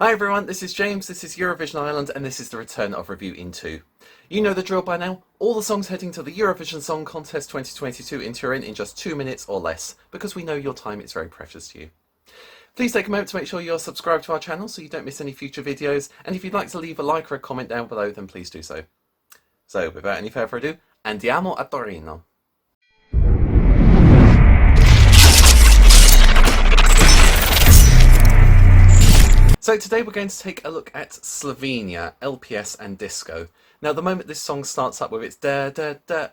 Hi everyone, this is James, this is Eurovision Ireland, and this is the return of Review in 2. You know the drill by now, all the songs heading to the Eurovision Song Contest 2022 in Turin in just 2 minutes or less, because we know your time is very precious to you. Please take a moment to make sure you're subscribed to our channel so you don't miss any future videos, and if you'd like to leave a like or a comment down below, then please do so. So, without any further ado, andiamo a Torino. So today we're going to take a look at Slovenia, LPS and Disko. Now the moment this song starts up with its da da da,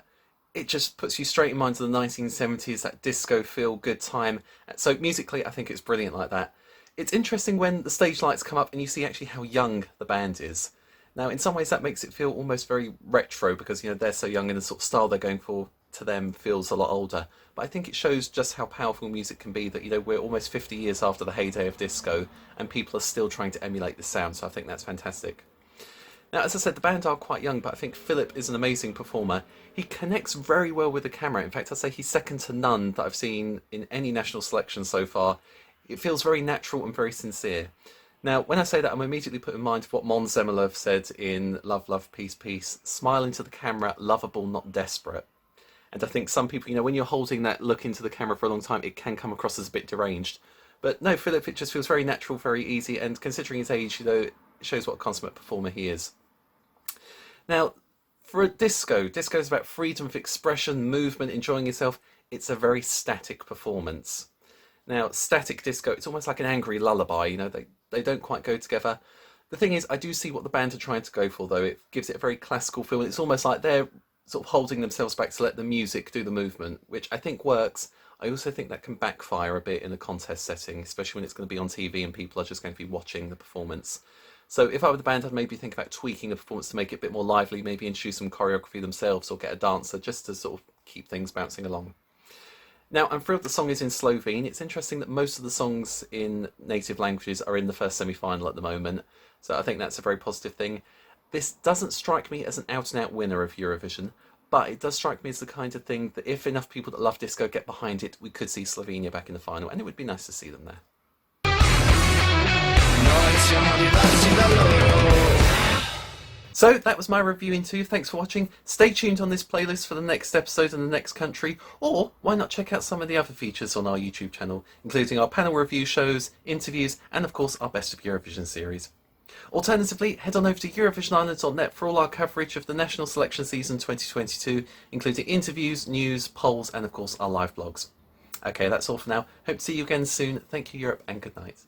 it just puts you straight in mind to the 1970s, that disco feel good time. So musically I think it's brilliant like that. It's interesting when the stage lights come up and you see actually how young the band is. Now in some ways that makes it feel almost very retro because they're so young and the sort of style they're going for to them feels a lot older. But I think it shows just how powerful music can be, that we're almost 50 years after the heyday of disco and people are still trying to emulate the sound, so I think that's fantastic. Now as I said, the band are quite young, but I think Philip is an amazing performer. He connects very well with the camera. In fact, I'd say he's second to none that I've seen in any national selection so far. It feels very natural and very sincere. Now, when I say that, I'm immediately put in mind of what Mons Zemelov said in Love, Love, Peace, Peace. Smile into the camera, lovable, not desperate. And I think some people, when you're holding that look into the camera for a long time, it can come across as a bit deranged. But no, Philip, it just feels very natural, very easy, and considering his age, it shows what a consummate performer he is. Now, for a disco is about freedom of expression, movement, enjoying yourself. It's a very static performance. Now, static disco, it's almost like an angry lullaby, they don't quite go together. The thing is, I do see what the band are trying to go for, though. It gives it a very classical feel, and it's almost like they're sort of holding themselves back to let the music do the movement, which I think works. I also think that can backfire a bit in a contest setting, especially when it's going to be on TV and people are just going to be watching the performance. So if I were the band, I'd maybe think about tweaking the performance to make it a bit more lively, maybe introduce some choreography themselves or get a dancer just to sort of keep things bouncing along. Now, I'm thrilled the song is in Slovene. It's interesting that most of the songs in native languages are in the first semi-final at the moment, so I think that's a very positive thing. This doesn't strike me as an out-and-out winner of Eurovision, but it does strike me as the kind of thing that if enough people that love disco get behind it, we could see Slovenia back in the final, and it would be nice to see them there. So that was my review in 2. Thanks for watching. Stay tuned on this playlist for the next episode and the next country, or why not check out some of the other features on our YouTube channel, including our panel review shows, interviews, and of course our Best of Eurovision series. Alternatively, head on over to EurovisionIreland.net for all our coverage of the National Selection Season 2022, including interviews, news, polls, and of course our live blogs. Okay, that's all for now. Hope to see you again soon. Thank you, Europe, and good night.